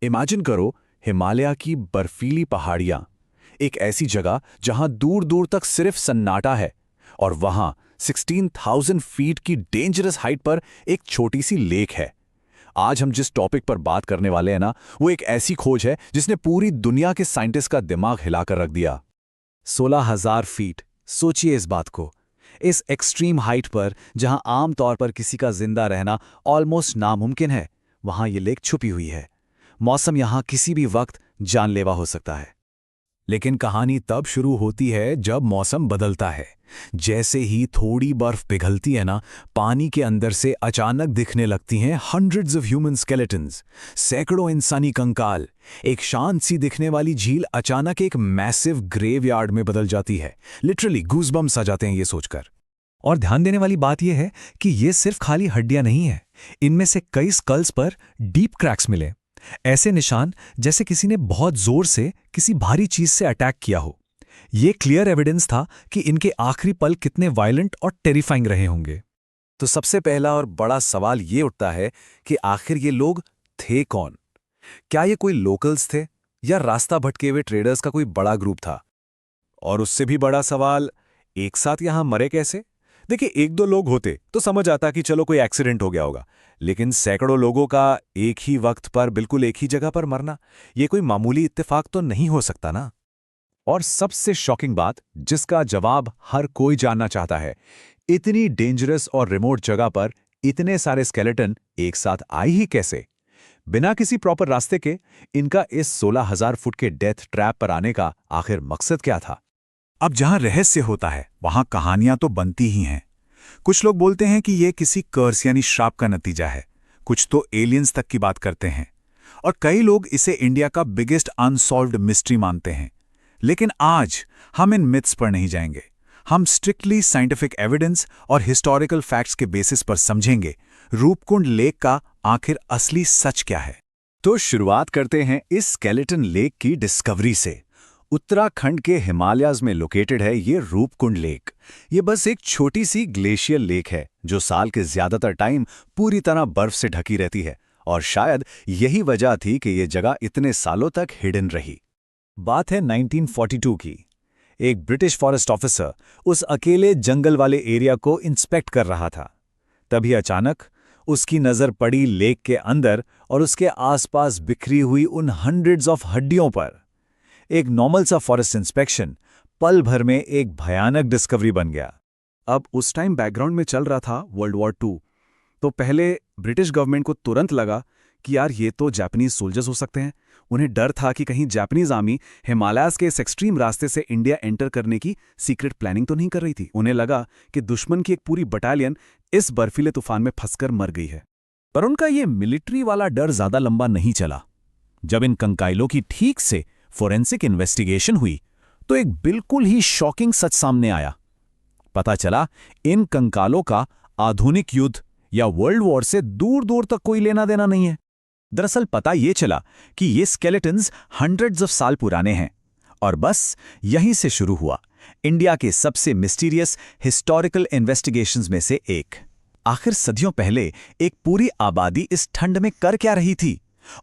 Imagine करो, हिमालय की बर्फीली पहाड़ियां, एक ऐसी जगह जहां दूर दूर तक सिर्फ सन्नाटा है, और वहां 16,000 फीट की डेंजरस हाइट पर एक छोटी सी लेक है। आज हम जिस टॉपिक पर बात करने वाले हैं ना, वो एक ऐसी खोज है जिसने पूरी दुनिया के साइंटिस्ट का दिमाग हिलाकर रख दिया। 16,000 फीट। सोचिए इस बात को। इस एक्सट्रीम हाइट पर जहां आम तौर पर किसी का जिंदा रहना ऑलमोस्ट नामुमकिन है, वहां ये लेक छुपी हुई है। मौसम यहां किसी भी वक्त जानलेवा हो सकता है। लेकिन कहानी तब शुरू होती है जब मौसम बदलता है। जैसे ही थोड़ी बर्फ पिघलती है ना, पानी के अंदर से अचानक दिखने लगती हैं हंड्रेड्स ऑफ ह्यूमन स्केलेटन्स, सैकड़ों इंसानी कंकाल। एक शांत सी दिखने वाली झील अचानक एक मैसिव ग्रेवयार्ड में बदल जाती है। लिटरली गूज़बम्स आ जाते हैं ये सोचकर। और ध्यान देने वाली बात यह है कि ये सिर्फ खाली हड्डियां नहीं है। इनमें से कई स्कल्स पर डीप क्रैक्स मिले, ऐसे निशान जैसे किसी ने बहुत जोर से किसी भारी चीज से अटैक किया हो। ये क्लियर एविडेंस था कि इनके आखिरी पल कितने वायलेंट और टेरिफाइंग रहे होंगे। तो सबसे पहला और बड़ा सवाल ये उठता है कि आखिर ये लोग थे कौन? क्या ये कोई लोकल्स थे या रास्ता भटके हुए ट्रेडर्स का कोई बड़ा ग्रुप था? और उससे भी बड़ा सवाल, एक साथ यहां मरे कैसे? देखिए, एक दो लोग होते तो समझ आता कि चलो कोई एक्सीडेंट हो गया होगा, लेकिन सैकड़ों लोगों का एक ही वक्त पर बिल्कुल एक ही जगह पर मरना, ये कोई मामूली इत्तेफाक तो नहीं हो सकता ना। और सबसे शॉकिंग बात, जिसका जवाब हर कोई जानना चाहता है, इतनी डेंजरस और रिमोट जगह पर इतने सारे स्केलेटन एक साथ आए ही कैसे? बिना किसी प्रॉपर रास्ते के इनका इस 16,000 फुट के डेथ ट्रैप पर आने का आखिर मकसद क्या था? अब जहां रहस्य होता है वहां कहानियां तो बनती ही हैं। कुछ लोग बोलते हैं कि यह किसी कर्स यानी श्राप का नतीजा है, कुछ तो एलियंस तक की बात करते हैं, और कई लोग इसे इंडिया का बिगेस्ट अनसॉल्व्ड मिस्ट्री मानते हैं। लेकिन आज हम इन मिथ्स पर नहीं जाएंगे। हम स्ट्रिक्टली साइंटिफिक एविडेंस और हिस्टोरिकल फैक्ट्स के बेसिस पर समझेंगे रूपकुंड लेक का आखिर असली सच क्या है। तो शुरुआत करते हैं इस स्केलेटन लेक की डिस्कवरी से। उत्तराखंड के हिमालयाज में लोकेटेड है ये रूपकुंड लेक। ये बस एक छोटी सी ग्लेशियर लेक है जो साल के ज्यादातर टाइम पूरी तरह बर्फ से ढकी रहती है, और शायद यही वजह थी कि ये जगह इतने सालों तक हिडन रही। बात है 1942 की। एक ब्रिटिश फॉरेस्ट ऑफिसर उस अकेले जंगल वाले एरिया को इंस्पेक्ट कर रहा था। तभी अचानक उसकी नजर पड़ी लेक के अंदर और उसके आसपास बिखरी हुई उन हंड्रेड्स ऑफ हड्डियों पर। एक नॉर्मल सा फॉरेस्ट इंस्पेक्शन पल भर में एक भयानक डिस्कवरी बन गया। अब उस टाइम बैकग्राउंड में चल रहा था वर्ल्ड वॉर 2। तो पहले ब्रिटिश गवर्नमेंट को तुरंत लगा कि यार ये तो जापानीज सोल्जर्स हो सकते हैं। उन्हें डर था कि कहीं जापानीज आर्मी हिमालयाज के इस एक्सट्रीम रास्ते से इंडिया एंटर करने की सीक्रेट प्लानिंग तो नहीं कर रही थी। उन्हें लगा कि दुश्मन की एक पूरी बटालियन इस बर्फीले तूफान में फंसकर मर गई है। पर उनका ये मिलिट्री वाला डर ज्यादा लंबा नहीं चला। जब इन कंकाइलों की ठीक से फोरेंसिक इन्वेस्टिगेशन हुई तो एक बिल्कुल ही शॉकिंग सच सामने आया। पता चला इन कंकालों का आधुनिक युद्ध या वर्ल्ड वॉर से दूर दूर तक कोई लेना देना नहीं है। दरअसल पता ये चला कि ये स्केलेटन्स हंड्रेड्स ऑफ साल पुराने हैं, और बस यहीं से शुरू हुआ इंडिया के सबसे मिस्टीरियस हिस्टोरिकल इन्वेस्टिगेशंस में से एक। आखिर सदियों पहले एक पूरी आबादी इस ठंड में कर क्या रही थी,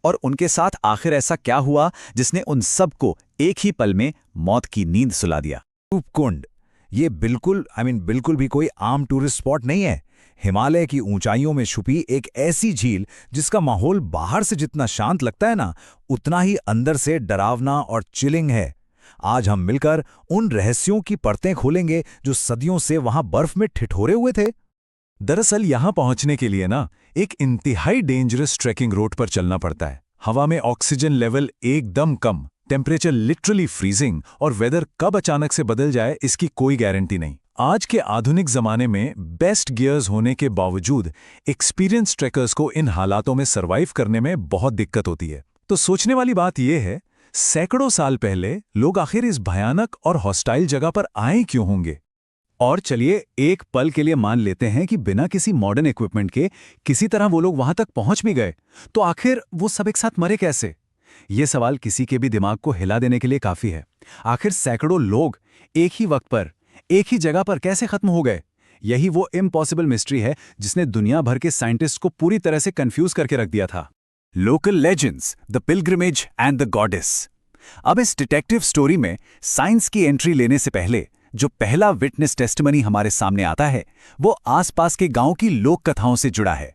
और उनके साथ आखिर ऐसा क्या हुआ जिसने उन सबको एक ही पल में मौत की नींद सुला दिया? रूपकुंड ये बिल्कुल भी कोई आम टूरिस्ट स्पॉट नहीं है। हिमालय की ऊंचाइयों में छुपी एक ऐसी झील जिसका माहौल बाहर से जितना शांत लगता है ना, उतना ही अंदर से डरावना और चिलिंग है। आज हम मिलकर उन रहस्यों की परतें खोलेंगे जो सदियों से वहां बर्फ में ठिठुरे हुए थे। दरअसल यहां पहुंचने के लिए ना एक इंतहाई डेंजरस ट्रैकिंग रूट पर चलना पड़ता है। हवा में ऑक्सीजन लेवल एकदम कम, टेम्परेचर लिटरली फ्रीजिंग, और वेदर कब अचानक से बदल जाए इसकी कोई गारंटी नहीं। आज के आधुनिक जमाने में बेस्ट गियर्स होने के बावजूद एक्सपीरियंस ट्रैकर्स को इन हालातों में सर्वाइव करने में बहुत दिक्कत होती है। तो सोचने वाली बात यह है, सैकड़ों साल पहले लोग आखिर इस भयानक और हॉस्टाइल जगह पर आए क्यों होंगे? और चलिए एक पल के लिए मान लेते हैं कि बिना किसी मॉडर्न इक्विपमेंट के किसी तरह वो लोग वहां तक पहुंच भी गए, तो आखिर वो सब एक साथ मरे कैसे? ये सवाल किसी के भी दिमाग को हिला देने के लिए काफी है। आखिर सैकड़ों लोग एक ही वक्त पर एक ही जगह पर कैसे खत्म हो गए? यही वो इम्पॉसिबल मिस्ट्री है जिसने दुनिया भर के साइंटिस्ट को पूरी तरह से कंफ्यूज करके रख दिया था। Local legends, the pilgrimage and the goddess. अब इस डिटेक्टिव स्टोरी में साइंस की एंट्री लेने से पहले जो पहला विटनेस टेस्टिमनी हमारे सामने आता है वो आसपास के गांव की लोक कथाओं से जुड़ा है।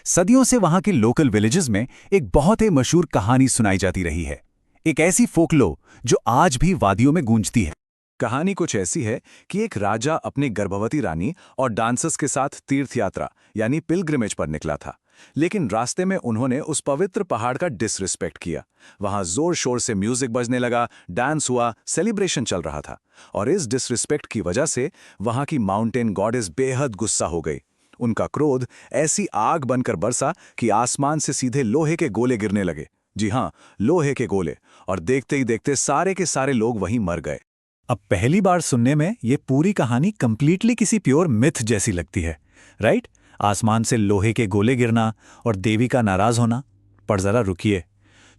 सदियों से वहां के लोकल विलेजेस में एक बहुत ही मशहूर कहानी सुनाई जाती रही है, एक ऐसी फोकलो जो आज भी वादियों में गूंजती है। कहानी कुछ ऐसी है कि एक राजा अपनी गर्भवती रानी और डांसर्स के साथ तीर्थ यात्रा यानी पिलग्रिमेज पर निकला था, लेकिन रास्ते में उन्होंने उस पवित्र पहाड़ का डिसरिस्पेक्ट किया। वहां जोर शोर से म्यूजिक बजने लगा, डांस हुआ, सेलिब्रेशन चल रहा था, और इस डिसरिस्पेक्ट की वजह से वहां की माउंटेन गॉडेस बेहद गुस्सा हो गई। उनका क्रोध ऐसी आग बनकर बरसा कि आसमान से सीधे लोहे के गोले गिरने लगे। जी हां, लोहे के गोले, और देखते ही देखते सारे के सारे लोग वहीं मर गए। अब पहली बार सुनने में ये पूरी कहानी कंप्लीटली किसी प्योर मिथ जैसी लगती है, राइट? आसमान से लोहे के गोले गिरना और देवी का नाराज होना। पर जरा रुकिए,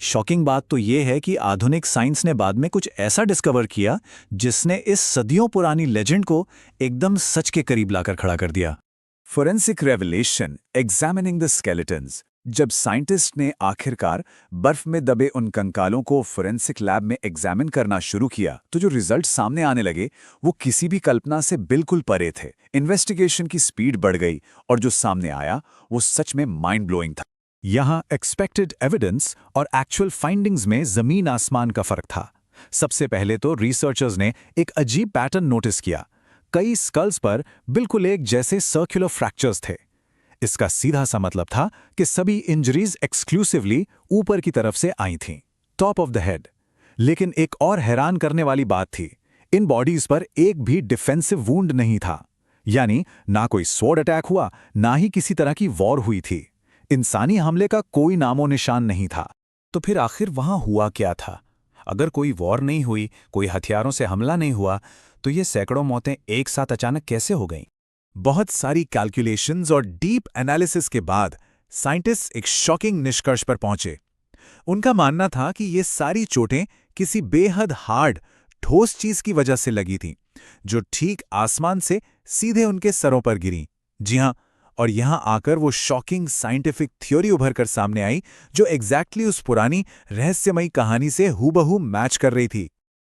शॉकिंग बात तो ये है कि आधुनिक साइंस ने बाद में कुछ ऐसा डिस्कवर किया जिसने इस सदियों पुरानी लेजेंड को एकदम सच के करीब लाकर खड़ा कर दिया। Forensic revelation, examining the skeletons. जब साइंटिस्ट ने आखिरकार बर्फ में दबे उन कंकालों को फोरेंसिक लैब में एग्जामिन करना शुरू किया तो जो रिजल्ट सामने आने लगे वो किसी भी कल्पना से बिल्कुल परे थे। इन्वेस्टिगेशन की स्पीड बढ़ गई और जो सामने आया वो सच में माइंड ब्लोइंग था। यहाँ एक्सपेक्टेड एविडेंस और एक्चुअल फाइंडिंग्स में जमीन आसमान का फर्क था। सबसे पहले तो रिसर्चर्स ने एक अजीब पैटर्न नोटिस किया। कई स्कल्स पर बिल्कुल एक जैसे सर्कुलर फ्रैक्चर्स थे। इसका सीधा सा मतलब था कि सभी इंजरीज एक्सक्लूसिवली ऊपर की तरफ से आई थीं, टॉप ऑफ द हेड। लेकिन एक और हैरान करने वाली बात थी, इन बॉडीज पर एक भी डिफेंसिव वुंड नहीं था। यानी ना कोई स्वॉर्ड अटैक हुआ, ना ही किसी तरह की वॉर हुई थी। इंसानी हमले का कोई नामो निशान नहीं था। तो फिर आखिर वहां हुआ क्या था? अगर कोई वॉर नहीं हुई, कोई हथियारों से हमला नहीं हुआ, तो ये सैकड़ों मौतें एक साथ अचानक कैसे हो गईं? बहुत सारी कैलकुलेशंस और डीप एनालिसिस के बाद साइंटिस्ट एक शॉकिंग निष्कर्ष पर पहुंचे। उनका मानना था कि ये सारी चोटें किसी बेहद हार्ड, ठोस चीज की वजह से लगी थीं, जो ठीक आसमान से सीधे उनके सरों पर गिरीं। जी हां, और यहां आकर वो शॉकिंग साइंटिफिक थ्योरी उभर कर सामने आई जो एग्जैक्टली उस पुरानी रहस्यमयी कहानी से हूबहू मैच कर रही थी।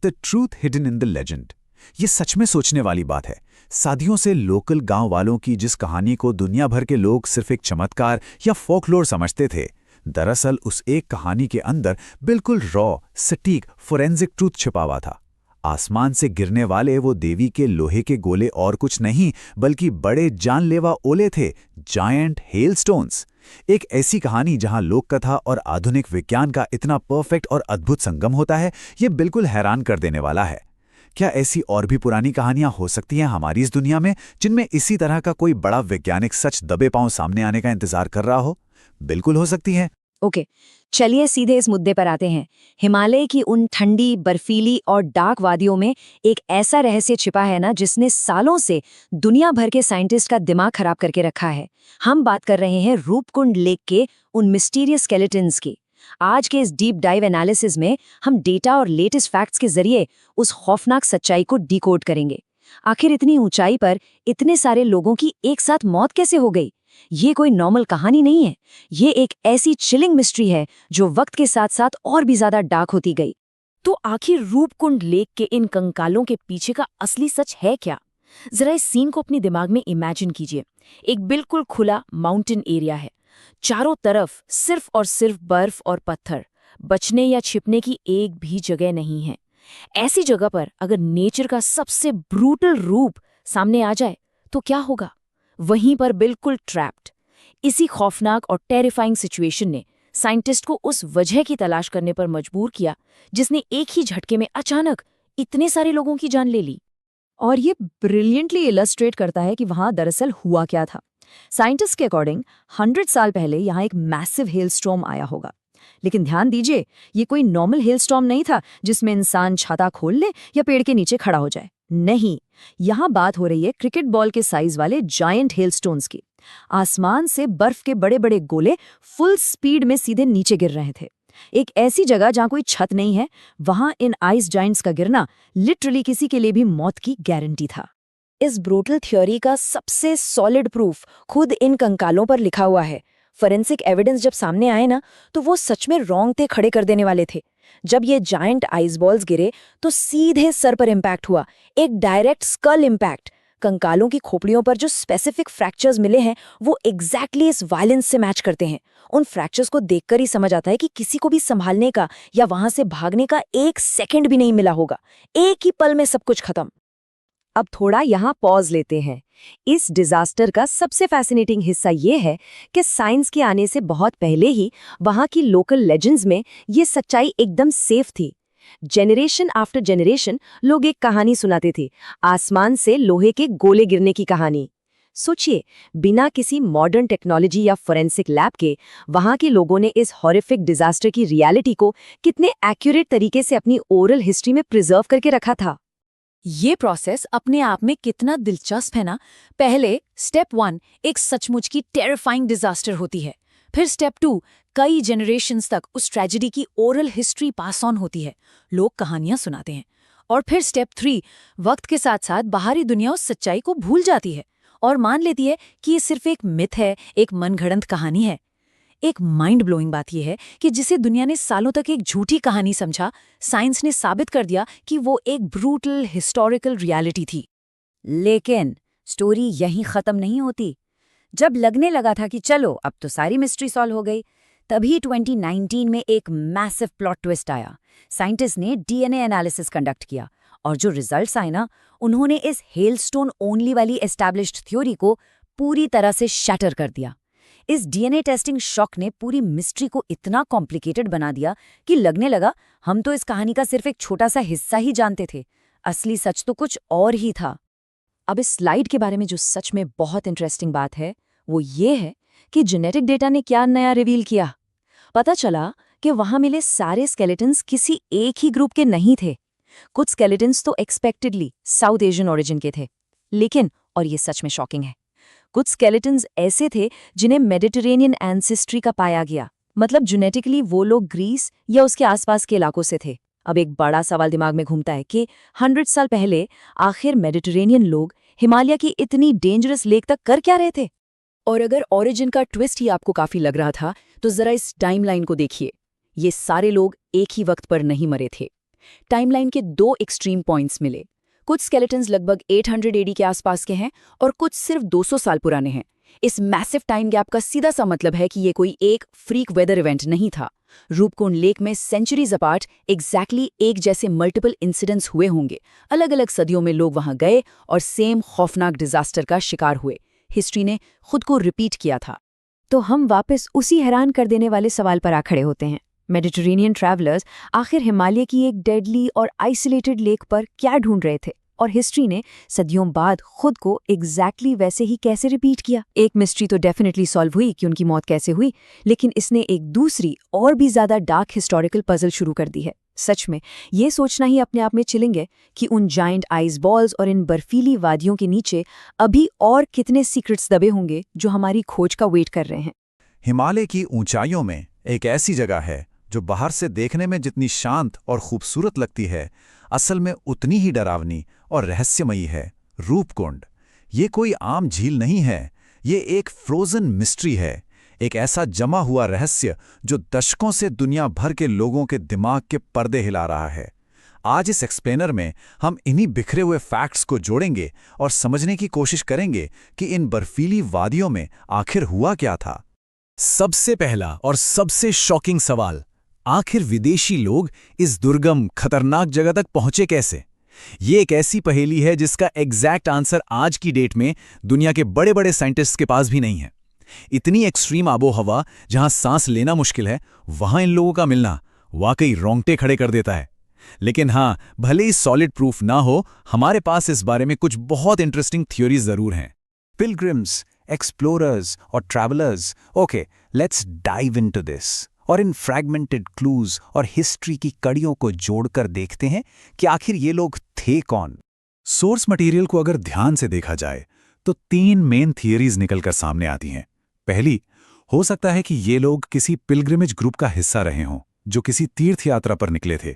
The truth hidden in the legend. ये सच में सोचने वाली बात है। सदियों से लोकल गांव वालों की जिस कहानी को दुनिया भर के लोग सिर्फ एक चमत्कार या फोकलोर समझते थे, दरअसल उस एक कहानी के अंदर बिल्कुल रॉ, सटीक फोरेंसिक ट्रूथ छिपा हुआ था। आसमान से गिरने वाले वो देवी के लोहे के गोले और कुछ नहीं बल्कि बड़े जानलेवा ओले थे, जायंट हेलस्टोन्स। एक ऐसी कहानी जहां लोक कथा और आधुनिक विज्ञान का इतना परफेक्ट और अद्भुत संगम होता है, ये बिल्कुल हैरान कर देने वाला है। क्या ऐसी और भी पुरानी कहानियां हो सकती हैं हमारी इस दुनिया में जिनमें इसी तरह का कोई बड़ा वैज्ञानिक सच दबे पांव सामने आने का इंतजार कर रहा हो? बिल्कुल हो सकती हैं। ओके, चलिए सीधे इस मुद्दे पर आते हैं। हिमालय की उन ठंडी, बर्फीली और डार्क वादियों में एक ऐसा रहस्य छिपा है ना, जिसने सालों से दुनिया भर के साइंटिस्ट का दिमाग खराब करके रखा है। हम बात कर रहे हैं रूपकुंड लेक के उन मिस्टीरियस स्केलेटन्स की। आज के इस डीप डाइव एनालिसिस में हम डेटा और लेटेस्ट फैक्ट्स के जरिए उस खौफनाक सच्चाई को डिकोड करेंगे। आखिर इतनी ऊंचाई पर इतने सारे लोगों की एक साथ मौत कैसे हो गई? ये कोई नॉर्मल कहानी नहीं है। ये एक ऐसी चिलिंग मिस्ट्री है जो वक्त के साथ साथ और भी ज्यादा डार्क होती गई। तो आखिर रूपकुंड लेक के इन कंकालों के पीछे का असली सच है क्या? जरा इस सीन को अपने दिमाग में इमेजिन कीजिए। एक बिल्कुल खुला माउंटेन एरिया है, चारों तरफ सिर्फ और सिर्फ बर्फ और पत्थर, बचने या छिपने की एक भी जगह नहीं है। ऐसी जगह पर अगर नेचर का सबसे ब्रूटल रूप सामने आ जाए तो क्या होगा? वहीं पर बिल्कुल ट्रैप्ड। इसी खौफनाक और टेरिफाइंग सिचुएशन ने साइंटिस्ट को उस वजह की तलाश करने पर मजबूर किया जिसने एक ही झटके में अचानक इतने सारे लोगों की जान ले ली। और ये ब्रिलियंटली इलस्ट्रेट करता है कि वहां दरअसल हुआ क्या था। साइंटिस्ट के अकॉर्डिंग 100 साल पहले यहाँ एक मैसिव हेलस्टॉर्म आया होगा। लेकिन ध्यान दीजिए, ये कोई नॉर्मल हेलस्टॉर्म नहीं था जिसमें इंसान छाता खोल ले या पेड़ के नीचे खड़ा हो जाए। नहीं, यहाँ बात हो रही है क्रिकेट बॉल के साइज वाले जायंट हेलस्टोन्स की। आसमान से बर्फ के बड़े बड़े गोले फुल स्पीड में सीधे नीचे गिर रहे थे। एक ऐसी जगह जहां कोई छत नहीं है, वहां इन आइस जायंट्स का गिरना लिटरली किसी के लिए भी मौत की गारंटी था। इस ब्रूटल थ्योरी का सबसे सॉलिड प्रूफ खुद इन कंकालों पर लिखा हुआ है। फोरेंसिक एविडेंस जब सामने आए ना, तो वो सच में रोंगटे खड़े कर देने वाले थे। जब ये जायंट आइस बॉल्स गिरे तो सीधे सर पर इम्पैक्ट हुआ, एक डायरेक्ट स्कल इम्पैक्ट। कंकालों की खोपड़ियों पर जो स्पेसिफिक फ्रैक्चर्स मिले हैं वो एग्जैक्टली इस वायलेंस से मैच करते हैं। उन फ्रैक्चर्स को देखकर ही समझ आता है कि किसी को भी संभालने का या वहां से भागने का 1 सेकंड भी नहीं मिला होगा। एक ही पल में सब कुछ खत्म। अब थोड़ा यहाँ पॉज लेते हैं। इस डिजास्टर का सबसे फैसिनेटिंग हिस्सा ये है कि साइंस के आने से बहुत पहले ही वहाँ की लोकल लेजेंड्स में ये सच्चाई एकदम सेफ थी। जेनरेशन आफ्टर जेनरेशन लोग एक कहानी सुनाते थे, आसमान से लोहे के गोले गिरने की कहानी। सोचिए, बिना किसी मॉडर्न टेक्नोलॉजी या फोरेंसिक लैब के वहाँ के लोगों ने इस हॉरिफिक डिजास्टर की रियलिटी को कितने एक्यूरेट तरीके से अपनी ओरल हिस्ट्री में प्रिजर्व करके रखा था। ये प्रोसेस अपने आप में कितना दिलचस्प है ना। पहले स्टेप 1 एक सचमुच की टेरिफाइंग डिजास्टर होती है। फिर स्टेप 2 कई जनरेशन्स तक उस ट्रेजेडी की ओरल हिस्ट्री पास ऑन होती है, लोग कहानियां सुनाते हैं। और फिर स्टेप 3 वक्त के साथ साथ बाहरी दुनिया उस सच्चाई को भूल जाती है और मान लेती है कि ये सिर्फ एक मिथ है, एक मनगढ़ंत कहानी है। एक माइंड ब्लोइंग बात यह है कि जिसे दुनिया ने सालों तक एक झूठी कहानी समझा, साइंस ने साबित कर दिया कि वो एक ब्रूटल हिस्टोरिकल रियलिटी थी। लेकिन स्टोरी यहीं खत्म नहीं होती। जब लगने लगा था कि चलो अब तो सारी मिस्ट्री सॉल्व हो गई, तभी 2019 में एक मैसिव प्लॉट ट्विस्ट आया। साइंटिस्ट ने डीएनए एनालिसिस कंडक्ट किया और जो रिजल्ट्स आए ना, उन्होंने इस हेलस्टोन ओनली वाली एस्टैब्लिश्ड थ्योरी को पूरी तरह से शैटर कर दिया। इस डीएनए टेस्टिंग शॉक ने पूरी मिस्ट्री को इतना कॉम्प्लिकेटेड बना दिया कि लगने लगा हम तो इस कहानी का सिर्फ एक छोटा सा हिस्सा ही जानते थे, असली सच तो कुछ और ही था। अब इस स्लाइड के बारे में जो सच में बहुत इंटरेस्टिंग बात है वो ये है कि जेनेटिक डेटा ने क्या नया रिवील किया। पता चला कि वहां मिले सारे स्केलेटन्स किसी एक ही ग्रुप के नहीं थे। कुछ स्केलेटन्स तो एक्सपेक्टेडली साउथ एशियन ओरिजिन के थे, लेकिन और ये सच में शॉकिंग है, कुछ स्केलेटन्स ऐसे थे जिन्हें मेडिटेरेनियन एंसेस्ट्री का पाया गया, मतलब जेनेटिकली वो लोग ग्रीस या उसके आसपास के इलाकों से थे। अब एक बड़ा सवाल दिमाग में घूमता है कि 100 साल पहले आखिर मेडिटेरेनियन लोग हिमालय की इतनी डेंजरस लेक तक कर क्या रहे थे। और अगर ओरिजिन का ट्विस्ट ही आपको काफी लग रहा था, तो जरा इस टाइमलाइन को देखिए। ये सारे लोग एक ही वक्त पर नहीं मरे थे। टाइमलाइन के 2 एक्सट्रीम पॉइंट्स मिले। कुछ स्केलेटन्स लगभग 800 एडी के आसपास के हैं और कुछ सिर्फ 200 साल पुराने हैं। इस मैसिव टाइम गैप का सीधा सा मतलब है कि ये कोई एक फ्रीक वेदर इवेंट नहीं था। रूपकुंड लेक में सेंचुरीज अपार्ट एग्जैक्टली एक जैसे मल्टीपल इंसिडेंट्स हुए होंगे। अलग अलग सदियों में लोग वहां गए और सेम खौफनाक डिजास्टर का शिकार हुए। हिस्ट्री ने खुद को रिपीट किया था। तो हम वापस उसी हैरान कर देने वाले सवाल पर आ खड़े होते हैं। मेडिटेरेनियन ट्रैवलर्स आखिर हिमालय की एक डेडली और आइसोलेटेड लेक पर क्या ढूंढ रहे थे, और हिस्ट्री ने सदियों बाद खुद को एग्जैक्टली वैसे ही कैसे रिपीट किया। एक मिस्ट्री तो डेफिनेटली सॉल्व हुई कि उनकी मौत कैसे हुई, लेकिन इसने एक दूसरी और भी ज्यादा डार्क हिस्टोरिकल पजल शुरू कर दी है। सच में ये सोचना ही अपने आप में चिलिंग है कि उन जायंट आइस बॉल्स और इन बर्फीली वादियों के नीचे अभी और कितने सीक्रेट्स दबे होंगे जो हमारी खोज का वेट कर रहे हैं। हिमालय की ऊंचाइयों में एक ऐसी जगह है जो बाहर से देखने में जितनी शांत और खूबसूरत लगती है, असल में उतनी ही डरावनी और रहस्यमयी है। रूपकुंड ये कोई आम झील नहीं है, ये एक फ्रोजन मिस्ट्री है, एक ऐसा जमा हुआ रहस्य जो दशकों से दुनिया भर के लोगों के दिमाग के पर्दे हिला रहा है। आज इस एक्सप्लेनर में हम इन्हीं बिखरे हुए फैक्ट्स को जोड़ेंगे और समझने की कोशिश करेंगे कि इन बर्फीली वादियों में आखिर हुआ क्या था। सबसे पहला और सबसे शॉकिंग सवाल, आखिर विदेशी लोग इस दुर्गम खतरनाक जगह तक पहुंचे कैसे? ये एक ऐसी पहेली है जिसका एग्जैक्ट आंसर आज की डेट में दुनिया के बड़े बड़े साइंटिस्ट्स के पास भी नहीं है। इतनी एक्सट्रीम आबोहवा जहां सांस लेना मुश्किल है, वहां इन लोगों का मिलना वाकई रोंगटे खड़े कर देता है। लेकिन हां, भले ही सॉलिड प्रूफ ना हो, हमारे पास इस बारे में कुछ बहुत इंटरेस्टिंग थ्योरीज जरूर हैं। पिलग्रिम्स, एक्सप्लोरर्स और travellers, okay, let's dive into this और इन फ्रैगमेंटेड क्लूज और हिस्ट्री की कड़ियों को जोड़कर देखते हैं कि आखिर ये लोग थे कौन। सोर्स मटेरियल को अगर ध्यान से देखा जाए तो 3 मेन थियरीज निकलकर सामने आती हैं। पहली, हो सकता है कि ये लोग किसी पिलग्रिमेज ग्रुप का हिस्सा रहे हों जो किसी तीर्थ यात्रा पर निकले थे।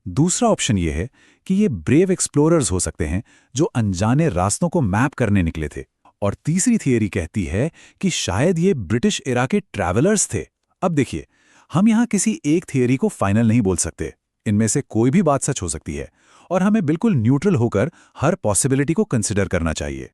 दूसरा ऑप्शन ये है कि ये ब्रेव एक्सप्लोरर्स हो सकते हैं जो अनजाने रास्तों को मैप करने निकले थे। और तीसरी थियरी कहती है कि शायद ये ब्रिटिश इरा के ट्रैवलर्स थे। अब देखिए, हम यहाँ किसी एक थियरी को फाइनल नहीं बोल सकते, इनमें से कोई भी बात सच हो सकती है और हमें बिल्कुल न्यूट्रल होकर हर पॉसिबिलिटी को कंसिडर करना चाहिए।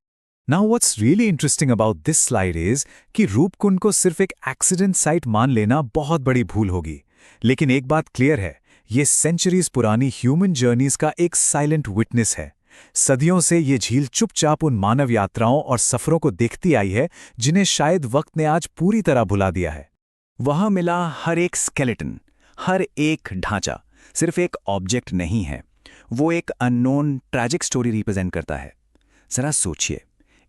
Now what's really interesting about this slide is कि रूपकुंड को सिर्फ एक एक्सीडेंट साइट मान लेना बहुत बड़ी भूल होगी। लेकिन एक बात क्लियर है, ये सेंचुरीज पुरानी ह्यूमन जर्नीज का एक साइलेंट विटनेस है। सदियों से ये झील चुपचाप उन मानव यात्राओं और सफरों को देखती आई है जिन्हें शायद वक्त ने आज पूरी तरह भुला दिया है। वहां मिला हर एक स्केलेटन, हर एक ढांचा सिर्फ एक ऑब्जेक्ट नहीं है, वो एक अननोन ट्रैजिक स्टोरी रिप्रेजेंट करता है। जरा सोचिए,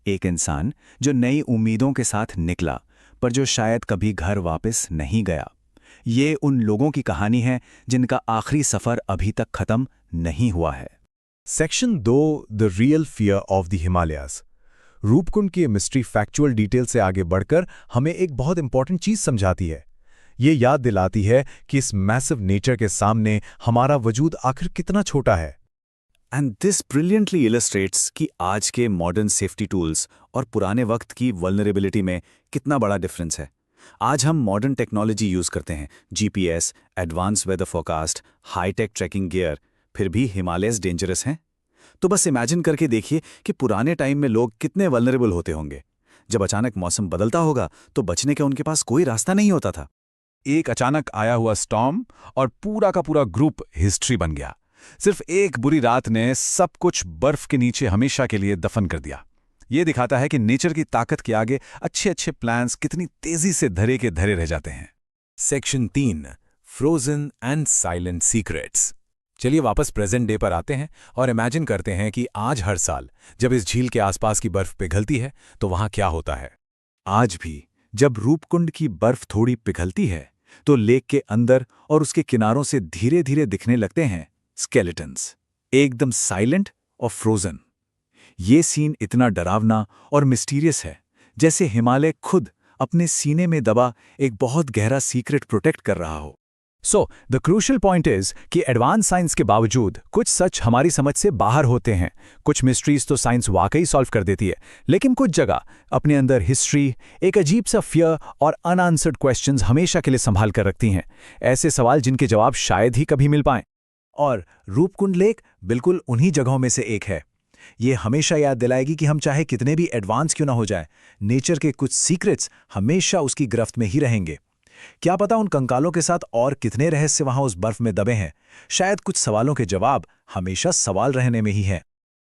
एक इंसान जो नई उम्मीदों के साथ निकला पर जो शायद कभी घर वापस नहीं गया। ये उन लोगों की कहानी है जिनका आखिरी सफर अभी तक खत्म नहीं हुआ है। Section 2, the real fear of the Himalayas. Roopkund की मिस्ट्री फैक्चुअल डिटेल से आगे बढ़कर हमें एक बहुत इंपॉर्टेंट चीज समझाती है। ये याद दिलाती है कि इस मैसिव नेचर के सामने हमारा वजूद आखिर कितना छोटा है। एंड दिस ब्रिलियंटली इलस्ट्रेट्स कि आज के मॉडर्न सेफ्टी टूल्स और पुराने वक्त की वल्नरेबिलिटी में कितना बड़ा डिफरेंस है। आज हम मॉडर्न टेक्नोलॉजी यूज करते हैं, GPS, advance weather forecast, hi-tech tracking gear, फिर भी हिमालयस डेंजरस हैं। तो बस इमेजिन करके देखिए कि पुराने टाइम में लोग कितने वल्नरेबल होते होंगे। जब अचानक मौसम बदलता होगा तो बचने का उनके पास कोई रास्ता नहीं होता था। एक अचानक आया हुआ स्टॉर्म और पूरा का पूरा ग्रुप हिस्ट्री बन गया। सिर्फ एक बुरी रात ने सब कुछ बर्फ के नीचे हमेशा के लिए दफन कर दिया। ये दिखाता है कि नेचर की ताकत के आगे अच्छे अच्छे प्लान्स कितनी तेजी से धरे के धरे रह जाते हैं। Section 3, frozen and silent secrets. चलिए वापस प्रेजेंट डे पर आते हैं और इमेजिन करते हैं कि आज हर साल जब इस झील के आसपास की बर्फ पिघलती है तो वहां क्या होता है। आज भी जब रूपकुंड की बर्फ थोड़ी पिघलती है तो लेक के अंदर और उसके किनारों से धीरे धीरे दिखने लगते हैं स्केलेटन्स, एकदम साइलेंट और फ्रोजन। ये सीन इतना डरावना और मिस्टीरियस है जैसे हिमालय खुद अपने सीने में दबा एक बहुत गहरा सीक्रेट प्रोटेक्ट कर रहा हो। So the crucial point is कि एडवांस साइंस के बावजूद कुछ सच हमारी समझ से बाहर होते हैं। कुछ मिस्ट्रीज तो साइंस वाकई सॉल्व कर देती है, लेकिन कुछ जगह अपने अंदर हिस्ट्री, एक अजीब सा फियर और अनआंसर्ड क्वेश्चंस हमेशा के लिए संभाल कर रखती हैं। ऐसे सवाल जिनके जवाब शायद ही कभी मिल पाएं। और रूपकुंड लेक बिल्कुल उन्हीं जगहों में से एक है। ये हमेशा याद दिलाएगी कि हम चाहे कितने भी एडवांस क्यों ना हो जाए, नेचर के कुछ सीक्रेट्स हमेशा उसकी गिरफ्त में ही रहेंगे। क्या पता उन कंकालों के साथ और कितने रहस्य वहां उस बर्फ में दबे हैं। शायद कुछ सवालों के जवाब हमेशा सवाल रहने में ही हैं।